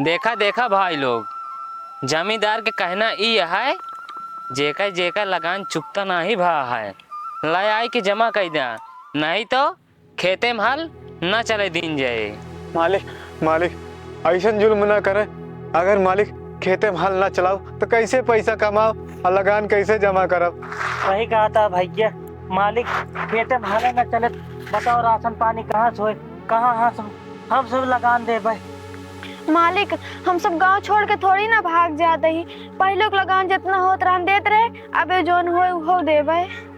देखा देखा भाई लोग, जमींदार के कहना ई है, जेकर जेकर लगान चुकता नहीं भा है लाई आई के जमा कर दिया, नहीं तो खेते में हल न चले दिन जाए। मालिक मालिक ऐसा जुल्म ना करे। अगर मालिक खेते में हल ना चलाओ तो कैसे पैसा कमाओ और लगान कैसे जमा करब। वही कहा था भैया, मालिक खेते में हल न चले, बताओ राशन पानी कहाँ से होए, कहाँ हम सब लगान दे भाई। मालिक हम सब गांव छोड़ के थोड़ी ना भाग जाते ही, पहले के लगान जितना होत रहन देत रहे, अबे जोन हो देवे।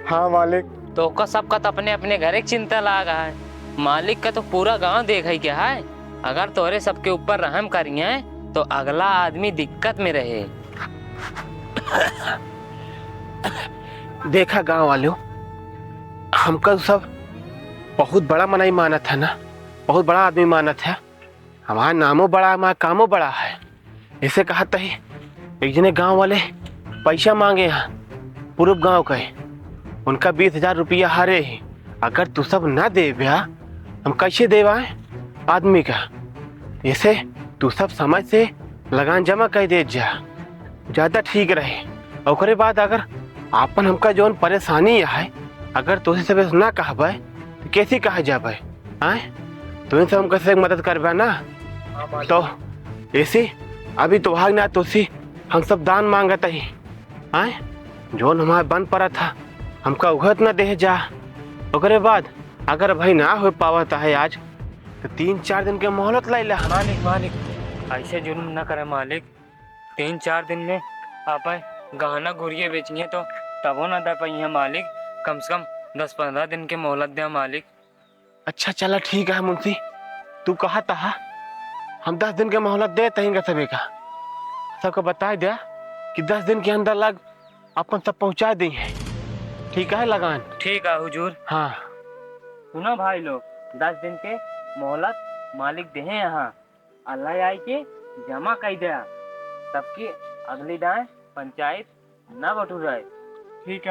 हाँ मालिक। तो का सबका तो अपने अपने घर एक चिंता लागा है, मालिक का तो पूरा गांव देख है क्या है। अगर तोरे सबके ऊपर रहम करिए तो अगला आदमी दिक्कत में रहे। देखा गांव वालों, हमका सब बहुत बड़ा मनाई माना था ना, बहुत बड़ा आदमी माना था। हमारा नामो बड़ा, हमारा कामो बड़ा है। ऐसे कहा था ही एक जने गांव वाले पैसा मांगे हैं पूर्व गांव के, उनका 20,000 रुपया हारे ही। अगर तू सब ना दे भैया, हम कैसे देवाए आदमी का। ऐसे तू सब समझ से लगान जमा कर दे जा, ज़्यादा ठीक रहे। और बाद अगर आपन हमका जौन परेशानी है, अगर तुझे सब ना कहबे तो कैसे कहा जाबे आए, तुम सब हम कैसे मदद करबे ना। तो ऐसे अभी तो भाग ना तुसी हम सब दान मांगत ही आए, जौन हमारा बन पड़ा था हमका उगत ना दे जा। और बाद अगर भाई ना हो पावत है आज तो 3-4 दिन के मोहलत ला। मालिक मालिक ऐसे जुल्म न करे मालिक, 3-4 दिन में आप गहना गुड़िया बेचिए तो तबो ना दे पाई है मालिक। कम से कम 10-15 दिन के मोहलत दे मालिक। अच्छा चला ठीक है मुंशी, तू कहा था हम 10 दिन के मोहलत दे तहेंगे सभी का। सबको बता दिया कि 10 दिन के अंदर लग अपन सब पहुंचा दी है। ठीक है लगान? ठीक है हुजूर। हाँ सुनो भाई लोग, 10 दिन के मोहलत मालिक दे यहाँ, अल्लाह आई के जमा कर दिया, सबकी अगली दाएं पंचायत न बटू रहे। ठीक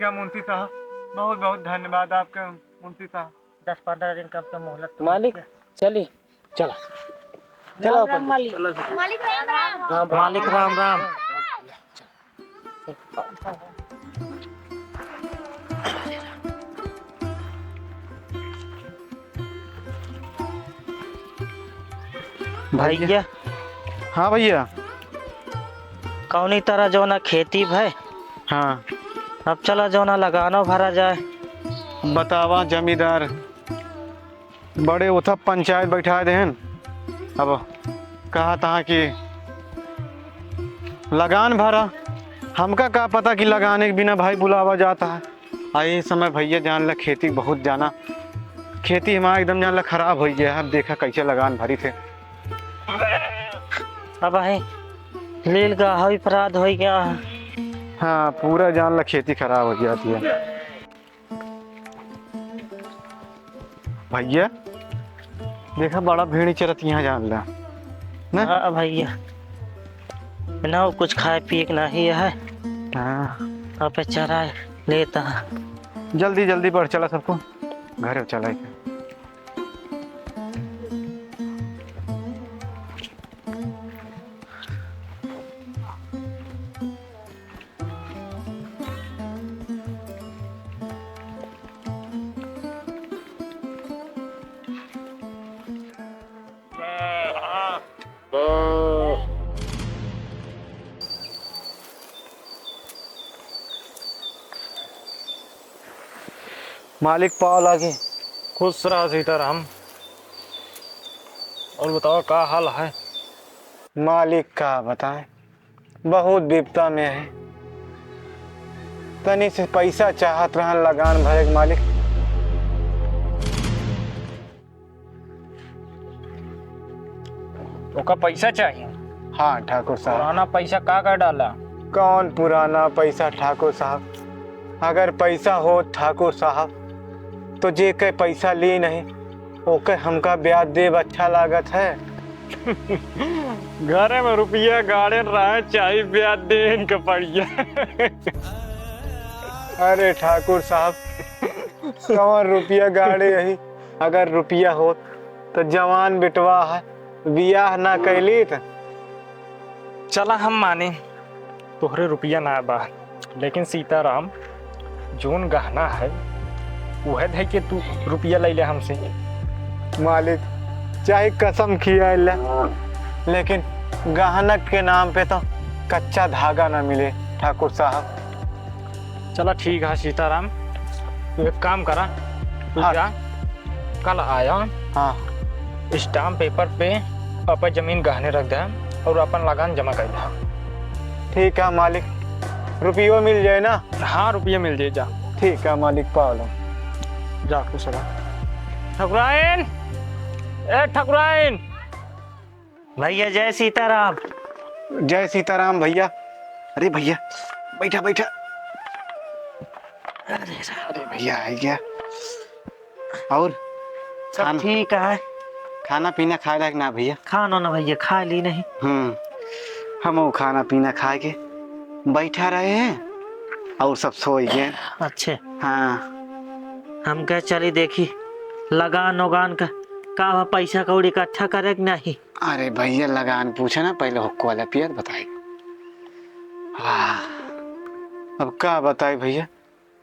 है मुंशी साहब, बहुत बहुत धन्यवाद आपका मुंशी साहब। 10-15 दिन का तो मोहलत मालिक चलिए। चला चलो मालिक। मालिक राम राम। मालिक राम राम। भैया हाँ भैया। कौनी तरह जो ना खेती भाई, हाँ अब चला जो ना लगानो भरा जाए। बतावा जमींदार बड़े उथप पंचायत बैठा देहन, अब कहा था कि लगान भरा। हमका क्या पता कि लगाने के बिना भाई बुलावा जाता है। आई समय भैया जान ला खेती बहुत जाना, खेती हमारा एकदम जान ला खराब हो गया है। अब देखा कैसे लगान भरी थे। अब है लील का अपराध हो गया है। हाँ पूरा जान ला खेती खराब हो जाती है। भैया देखा बड़ा भीड़ चरत यहाँ जान ला ना। हाँ भैया, ना कुछ खाए पिए नहीं है। हाँ अब चरा लेता है। जल्दी जल्दी बढ़ चला सबको घर चला। मालिक पाव लागे। खुश रहा सीताराम। और बताओ क्या हाल है? मालिक का बताएं, बहुत विपदा में है। तनी से पैसा चाहत रहन लगान भरे मालिक। तो का पैसा चाहिए? हाँ ठाकुर साहब। पुराना पैसा का कर डाला? कौन पुराना पैसा ठाकुर साहब? अगर पैसा हो ठाकुर साहब तो जे के पैसा ली नहीं ओके हमका ब्याज देव अच्छा लागत है। घर में रुपया गाड़े रहे चाहिए ब्याज दे इनका पड़िया। अरे ठाकुर साहब कौन रुपया गाड़े यही, अगर रुपया हो तो जवान बेटवा है बियाह ना कैली त चला हम माने तोहरे रुपया ना बा, लेकिन सीताराम जोन गहना है वह है कि तू रुपया ले ले हमसे। मालिक चाहे कसम खियाला, लेकिन गहनक के नाम पे तो कच्चा धागा ना मिले ठाकुर साहब। चला ठीक है सीताराम, तू एक काम करा, तू हाँ। जा कल आया हाँ स्टाम्प पेपर पे अपन जमीन गहने रख दे और अपन लगान जमा कर दे। ठीक है मालिक, रुपयो मिल जाए ना। हाँ रुपया मिल जाए, जा ठीक है मालिक पावलो। जा खुश रह। ठकुराइन, ए ठकुराइन। भैया जय सीताराम। जय सीताराम भैया। अरे भैया बैठा बैठा। अरे भैया आ गया। और सब खाना ठीक है। खाना पीना खाए लायक ना भैया? खाना ना भैया खा ली नहीं। हम खाना पीना खा के बैठा रहे हैं और सब सो गए। अच्छे हाँ हम क्या चली देखी लगान उगान का पैसा कौड़ी इकट्ठा करे कि नहीं। अरे भैया लगान पूछे ना पहले हुक्को वाला पियर बताई। हाँ अब क्या बताए भैया,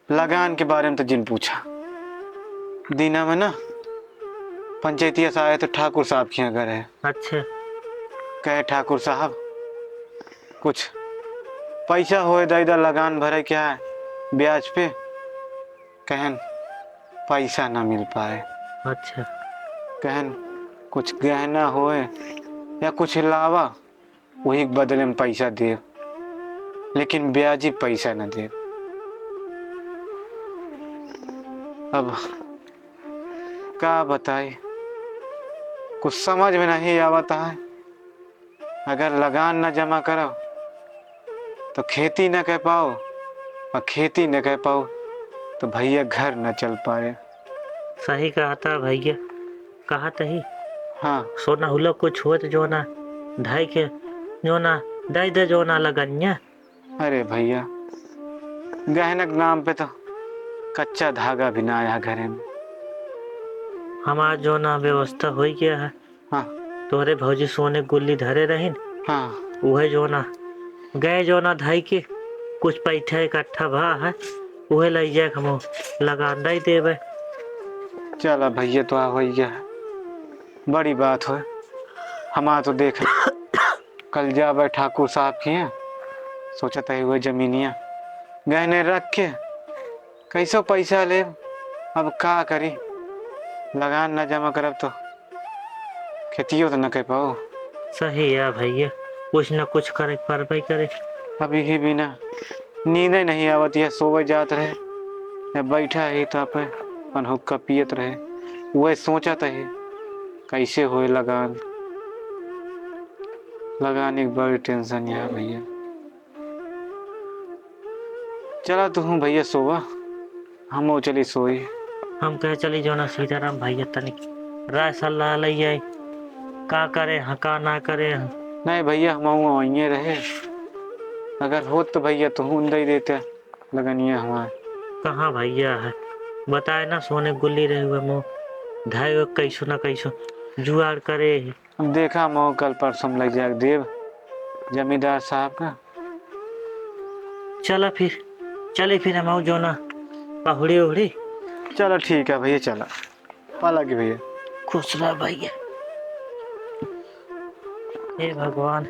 लगान के बारे में तो जिन पूछा दीना में ना पंचायती से आए तो ठाकुर साहब के यहाँ घर है। अच्छा कहे ठाकुर साहब कुछ पैसा होए दा इधर लगान भरे क्या है ब्याज पे। कहन पैसा ना मिल पाए। अच्छा कहन कुछ गहना होए या कुछ लावा वही के बदले में पैसा दे, लेकिन ब्याजी पैसा न दे। अब क्या बताए, कुछ समझ में नहीं आवता है। अगर लगान न जमा करो तो खेती न कर पाओ, और खेती न कर पाओ तो भैया घर न चल पाए। सही कहा था भैया, कहा ही। हाँ सोना हुला कुछ हो तो जो ना ढाई के जो ना दे दे जो ना लगनिया। अरे भैया गहना के नाम पे तो कच्चा धागा भी ना आया घरे में। हमारा जो ना व्यवस्था हो गया है। हाँ तोहरे भौजी सोने गुल्ली धरे रहीन, हाँ वह जो ना गए जो ना धाई के कुछ पैसा इकट्ठा भा है, वह ले जाए हम लगान दे देवे। चला भैया तो हो गया है, बड़ी बात हो। हमारा तो देख कल जावे ठाकुर साहब के यहाँ, सोचा था हुए जमीनिया गहने रख के कैसो पैसा ले। अब का करी, लगान न जमा करब तो खेतियों तो न कर पाओ। सही है भैया, कुछ न कुछ करे परबे करे। अभी ही बिना नींद नहीं आवत है, सोवे जात रहे या बैठा ही तो अपन हुक्का पियत रहे। वह सोचा था कैसे होए लगान। लगान एक बड़ी टेंशन है भैया। चला तो हूँ भैया सोवा, हम वो चली सोई। हम कह चली जो ना सीताराम भैया तनिक राय सलाह ले जाए, का करे हाँ का ना करे हाँ। नहीं भैया हम वहीं रहे, अगर हो तो भैया तो हूँ दे देते लगनिया हमारे। कहाँ भैया है बताए ना, सोने गुल्ली रहे हुए मुँह ढाई वो कैसो ना कैसो जुआड़ करे। हम देखा मो कल परसों में लग जाए देव जमींदार साहब का। चला फिर चले फिर हम जो ना पहुड़ी उड़ी। चलो ठीक है भैया, चला पाला की भैया। खुश रह भैया। हे भगवान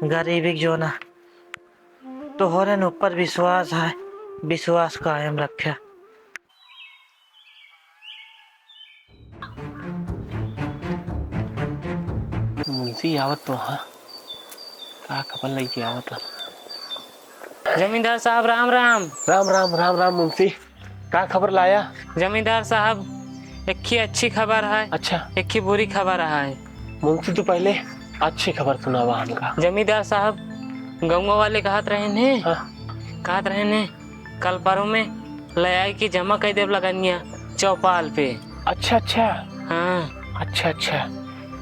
गरीबी जो ना तोहरे न ऊपर विश्वास है, विश्वास कायम रखे। मुंशी आवत तो हाँ, का खबर लेके आवत। जमींदार साहब राम राम। राम राम राम राम मुंशी, का खबर लाया? जमींदार साहब एक ही अच्छी खबर है, अच्छा एक ही बुरी खबर है। मुंशी तो पहले अच्छी खबर सुनावा हमका। जमींदार साहब गाँव वाले कहत रहे ने, हाँ। कहत रहे ने कल परों में ले आई की जमा कर देव लगनिया चौपाल पे। अच्छा अच्छा हाँ अच्छा अच्छा,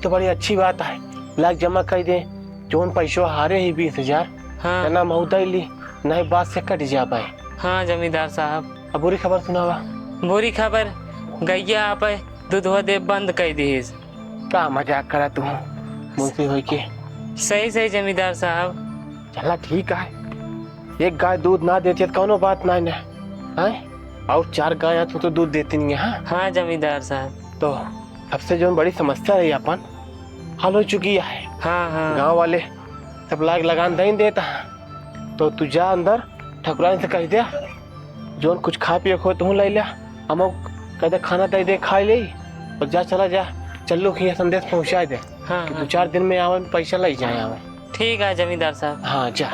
तो बड़ी अच्छी बात है। लाख जमा कर दे, जोन पैसो हारे ही 20,000 हाँ ना महुदा ली नहीं बात से कट जा पाए। हाँ जमींदार साहब। अब बुरी खबर सुनावा। बुरी खबर गैया आप दूधवा दे बंद कर दी। का मजाक करा तू? मुंशी हो के। सही सही जमींदार साहब। चला ठीक है, एक गाय दूध ना देती है तो कौनो बात ना है, और 4 गाय तो दूध देती नहीं है। हाँ, हाँ जमींदार साहब। तो सबसे जो बड़ी समस्या रही अपन हल हो चुकी है। हाँ हाँ गांव वाले सब लाग लगान नहीं देता है, तो तू जा अंदर ठकुराइन से कह दे जोन कुछ खा पिए खो तू ले लिया, हम कह दे खाना दे दे खा ले, और जा चला जा चल्लू की संदेश पहुंचा दे हाँ कि हाँ 2-4 दिन में आवे पैसा ले जाए आवे। ठीक है जमींदार साहब। हाँ जा।